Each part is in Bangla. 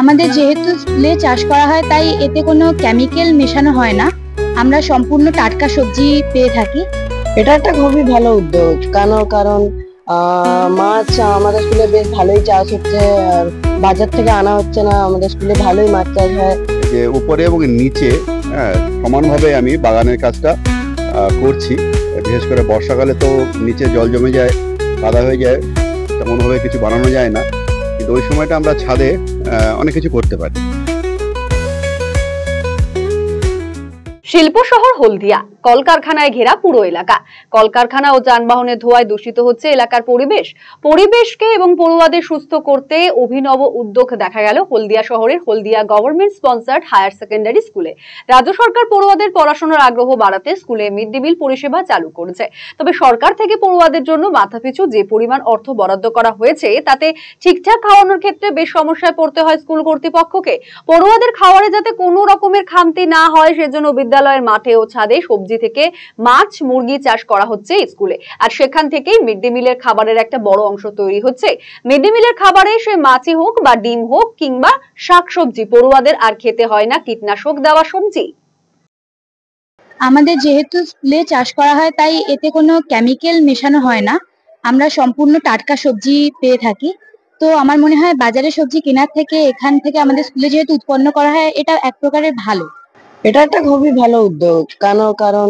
আমাদের যেহেতু স্কুলে চাষ করা হয় তাই এতে কোনো কেমিক্যাল মেশানো হয় না। আমরা সম্পূর্ণ টাটকা সবজি পেয়ে থাকি। এটা একটা খুবই ভালো উদ্যোগ। কারণ মাছ আমাদের স্কুলে বেশ ভালোই চাষ হচ্ছে, আর বাজার থেকে আনা হচ্ছে না। আমাদের স্কুলে ভালোই মাছ চাষ হয়। যে উপরে এবং নিচে সমানভাবে আমি বাগানের কাজটা করছি। বিশেষ করে বর্ষাকালে তো নিচে জল জমে যায়, কাদা হয়ে যায়, তেমনভাবে কিছু বানানো যায় না, কিন্তু ওই সময়টা আমরা ছাদে অনেক কিছু করতে পারি। শিল্প শহর হলদিয়া, কলকারখানায় ঘেরা পুরো এলাকা। কলকারখানা ও যানবাহনের ধোঁয়ায় দূষিত হচ্ছে এলাকার পরিবেশকে এবং পড়ুয়াদের সুস্থ করতে অভিনব উদ্যোগ দেখা গেল হলদিয়া শহরের হলদিয়া গভর্নমেন্ট স্পন্সার্ড হায়ার সেকেন্ডারি স্কুলে। রাজ্য সরকার পড়ুয়াদের পড়াশোনার আগ্রহ বাড়াতে স্কুলে মিড ডে মিল পরিষেবা চালু করেছে। তবে সরকার থেকে পড়ুয়াদের জন্য মাথাপিছু যে পরিমাণ অর্থ বরাদ্দ করা হয়েছে তাতে ঠিকঠাক খাওয়ানোর ক্ষেত্রে বেশ সমস্যায় পড়তে হয় স্কুল কর্তৃপক্ষকে। পড়ুয়াদের খাওয়ারে যাতে কোনো রকমের খামতি না হয় সেজন্য বিদ্যালয়ের মাঠে ও ছাদে সবজি থেকে মাছ মুরগি চাষ করা হচ্ছে স্কুলে, আর সেখান থেকেই মিড ডে মিলের খাবারের একটা বড় অংশ তৈরি হচ্ছে। মিড ডে মিলের খাবারে সে মাছই হোক বা ডিম হোক কিংবা শাকসবজি, পড়ুয়াদের আর খেতে হয় না কীটনাশক দেওয়া সবজি। আমাদের যেহেতু স্কুলে চাষ করা হয় তাই এতে কোনো কেমিক্যাল মেশানো হয় না। আমরা সম্পূর্ণ টাটকা সবজি পেয়ে থাকি। তো আমার মনে হয় বাজারে সবজি কেনার থেকে এখান থেকে আমাদের স্কুলে যেহেতু উৎপন্ন করা হয়, এটা এক প্রকারের ভালো। এটা একটা খুবই ভালো উদ্যোগ। কারণ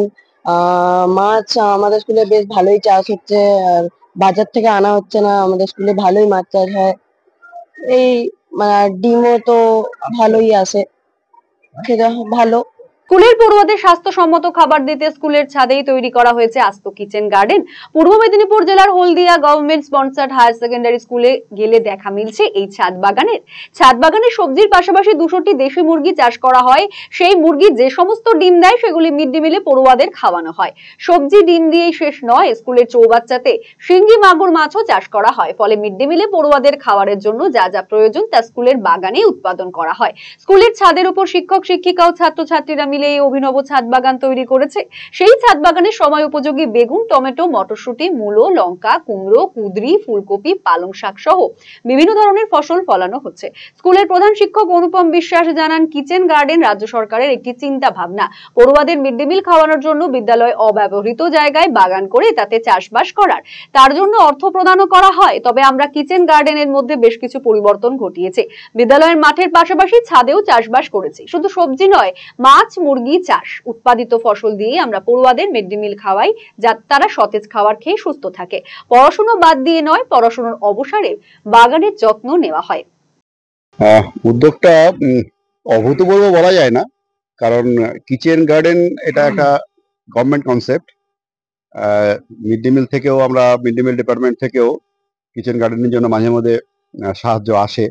মাছ আমাদের স্কুলে বেশ ভালোই চাষ হচ্ছে, আর বাজার থেকে আনা হচ্ছে না। আমাদের স্কুলে ভালোই মাছ চাষ হয়। এই ডিমও তো ভালোই আসে, খেতে ভালো। স্কুলের পড়ুয়াদের স্বাস্থ্যসম্মত খাবার দিতে স্কুলের ছাদেই তৈরি করা হয়েছে আস্ত কিচেন গার্ডেন। পূর্ব মেদিনীপুর জেলার হলদিয়া গভর্নমেন্ট স্পন্সার্ড হায়ার সেকেন্ডারি স্কুলে গেলে দেখা মিলছে এই ছাদ বাগানের সবজির পাশাপাশি 200টি দেশি মুরগি চাষ করা হয়। সেই মুরগি যে সমস্ত ডিম দেয় সেগুলি মিড ডে মিলে পড়ুয়াদের খাওয়ানো হয়। সবজি ডিম দিয়েই শেষ নয়, স্কুলের চৌবাচ্চাতে শিঙ্গি মাগুর মাছও চাষ করা হয়। ফলে মিড ডে মিলে পড়ুয়াদের খাবারের জন্য যা যা প্রয়োজন তা স্কুলের বাগানে উৎপাদন করা হয়। স্কুলের ছাদের উপর শিক্ষক শিক্ষিকা ও ছাত্রছাত্রীরা মিলে এই অভিনব ছাদ বাগান তৈরি করেছে। সেই ছাদ বাগানে সময় উপযোগী বেগুন, টমেটো, মটরশুঁটি, মূলো, লঙ্কা, কুমড়ো, কুঁদরি, ফুলকপি, পালং শাক সহ বিভিন্ন ধরনের ফসল ফলানো হচ্ছে। স্কুলের প্রধান শিক্ষক অনুপম বিশ্বাস জানান, কিচেন গার্ডেন রাজ্য সরকারের একটি চিন্তা ভাবনা। পড়ুয়াদের মিড ডে মিল খাওয়ানোর জন্য বিদ্যালয়ে অব্যবহৃত জায়গায় বাগান করে তাতে চাষবাস করার, তার জন্য অর্থ প্রদানও করা হয়। তবে আমরা কিচেন গার্ডেনের মধ্যে বেশ কিছু পরিবর্তন ঘটিয়েছি। বিদ্যালয়ের মাঠের পাশাপাশি ছাদেও চাষবাস করেছি। শুধু সবজি নয়, মাছ মুরগি চাষ, উৎপাদিত ফসল দিয়ে আমরা পড়ুয়াদের মিড ডে মিল খাওয়াই, যাতে তারা সতেজ খাবার খেয়ে সুস্থ থাকে। পড়াশোনা বাদ দিয়ে নয়, পড়াশোনার অবসরে বাগানের যত্ন নেওয়া হয়। উদ্যোগটা অভূতপূর্ব বলা যায় না, কারণ কিচেন গার্ডেন এটা একটা government concept. Mid day meal থেকেও আমরা মিড ডে মিল ডিপার্টমেন্ট থেকেও কিচেন গার্ডেনের জন্য মাঝে মধ্যে সাহায্য আসে।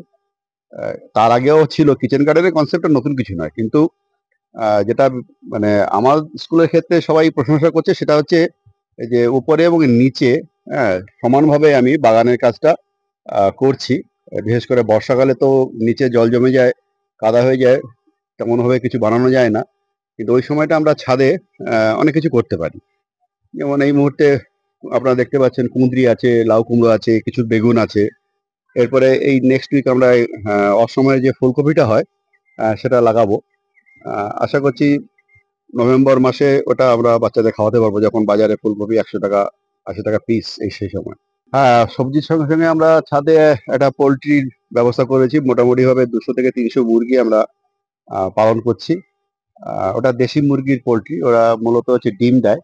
তার আগেও ছিল। কিচেন গার্ডেনের কনসেপ্টটা নতুন কিছু নয়, কিন্তু যেটা আমার স্কুলের ক্ষেত্রে সবাই প্রশংসা করছে সেটা হচ্ছে যে উপরে এবং নিচে সমানভাবে আমি বাগানের কাজটা করছি। বিশেষ করে বর্ষাকালে তো নিচে জল জমে যায়, কাদা হয়ে যায়, তেমনভাবে কিছু বানানো যায় না, কিন্তু ওই সময়টা আমরা ছাদে অনেক কিছু করতে পারি। যেমন এই মুহূর্তে আপনারা দেখতে পাচ্ছেন কুঁদরি আছে, লাউ কুমড়ো আছে, কিছু বেগুন আছে। এরপরে এই নেক্সট উইক আমরা অসময়ে যে ফুলকপিটা হয় সেটা লাগাবো। আশা করছি নভেম্বর মাসে ওটা আমরা বাচ্চাদের খাওয়াতে পারবো, যখন বাজারে ফুলকপি 100 টাকা 80 টাকা পিস সেই সময়। হ্যাঁ, সবজির সঙ্গে সঙ্গে আমরা ছাদে একটা পোলট্রির ব্যবস্থা করেছি। মোটামুটি ভাবে 200 থেকে 300 মুরগি আমরা পালন করছি। ওটা দেশি মুরগির পোলট্রি। ওরা মূলত হচ্ছে ডিম দেয়।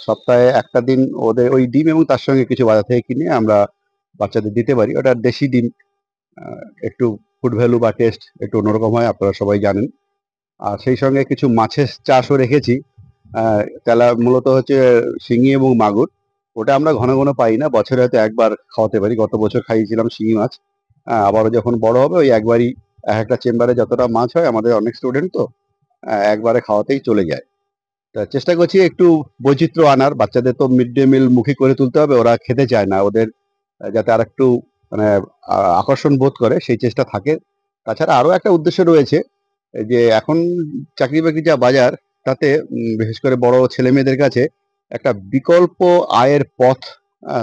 সপ্তাহে একটা দিন ওদের ওই ডিম এবং তার সঙ্গে কিছু বাজার থেকে কিনে আমরা বাচ্চাদের দিতে পারি। ওটা দেশি ডিম, একটু ফুড ভ্যালু বা টেস্ট একটু অন্যরকম হয়, আপনারা সবাই জানেন। আর সেই সঙ্গে কিছু মাছের চাষও রেখেছি। তেলা মূলত হচ্ছে শিঙি এবং মাগুর। ওটা আমরা ঘন ঘন পাই না, বছরে হয়তো একবার খাওয়াতে পারি। গত বছর খাইয়েছিলাম শিঙি মাছ। আবারও যখন বড় হবে ওই একবারই, একটা চেম্বারে যতটা মাছ হয়, আমাদের অনেক স্টুডেন্ট তো একবারে খাওয়াতেই চলে যায়। তা চেষ্টা করছি একটু বৈচিত্র্য আনার। বাচ্চাদের তো মিড ডে মিল মুখী করে তুলতে হবে, ওরা খেতে চায় না। ওদের যাতে আর একটু আকর্ষণ বোধ করে সেই চেষ্টা থাকে। তাছাড়া আরো একটা উদ্দেশ্য রয়েছে, যে এখন চাকরি বাকরি যা বাজার, তাতে বিশেষ করে বড় ছেলে মেয়েদের কাছে একটা বিকল্প আয়ের পথ,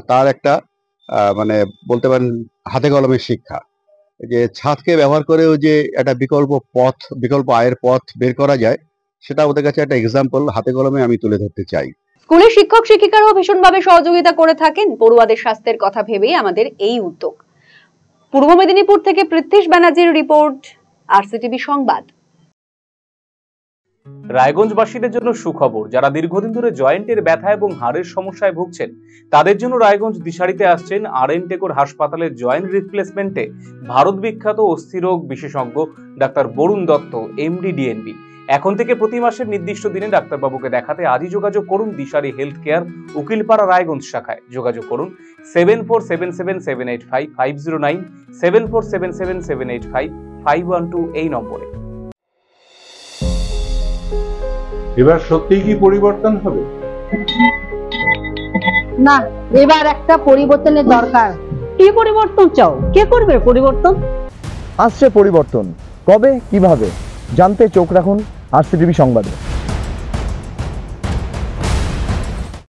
তার একটা বলতে পারেন হাতে কলমের শিক্ষা। যে ছাদকে ব্যবহার করেও যে একটা বিকল্প আয়ের পথ বের করা যায়, সেটা ওদের কাছে একটা এক্সাম্পল হাতে কলমে আমি তুলে ধরতে চাই। স্কুলের শিক্ষক শিক্ষিকারাও ভীষণভাবে সহযোগিতা করে থাকেন। পড়ুয়াদের স্বাস্থ্যের কথা ভেবেই আমাদের এই উদ্যোগ। পূর্ব মেদিনীপুর থেকে পৃথ্বীশ ব্যানার্জির রিপোর্ট, আরসিটিভি সংবাদ। রায়গঞ্জবাসীদের জন্য সুখবর, যারা দীর্ঘদিন ধরে জয়েন্টের ব্যথা এবং হাড়ের সমস্যায় ভুগছেন তাদের জন্য রায়গঞ্জ দিশারিতে আসছেন আর.এন. টেকর হাসপাতালের জয়েন্ট রিপ্লেসমেন্টে ভারত বিখ্যাত অস্থিরোগ বিশেষজ্ঞ doctor Barun Dutta, MD, DNB. এখন থেকে প্রতি মাসের নির্দিষ্ট দিনে ডাক্তারবাবুকে দেখাতে আজই যোগাযোগ করুন দিশারি হেলথ কেয়ার, উকিলপাড়া, রায়গঞ্জ শাখায়। যোগাযোগ করুন 7477785509, 7477785512 এই নম্বরে। এবার সত্যিই কি পরিবর্তন হবে? না, এবার একটা পরিবর্তনের দরকার। কি পরিবর্তন চাও? কে করবে পরিবর্তন? আসছে পরিবর্তন, কবে কিভাবে জানতে চোখ রাখুন আরসিটিভি সংবাদে।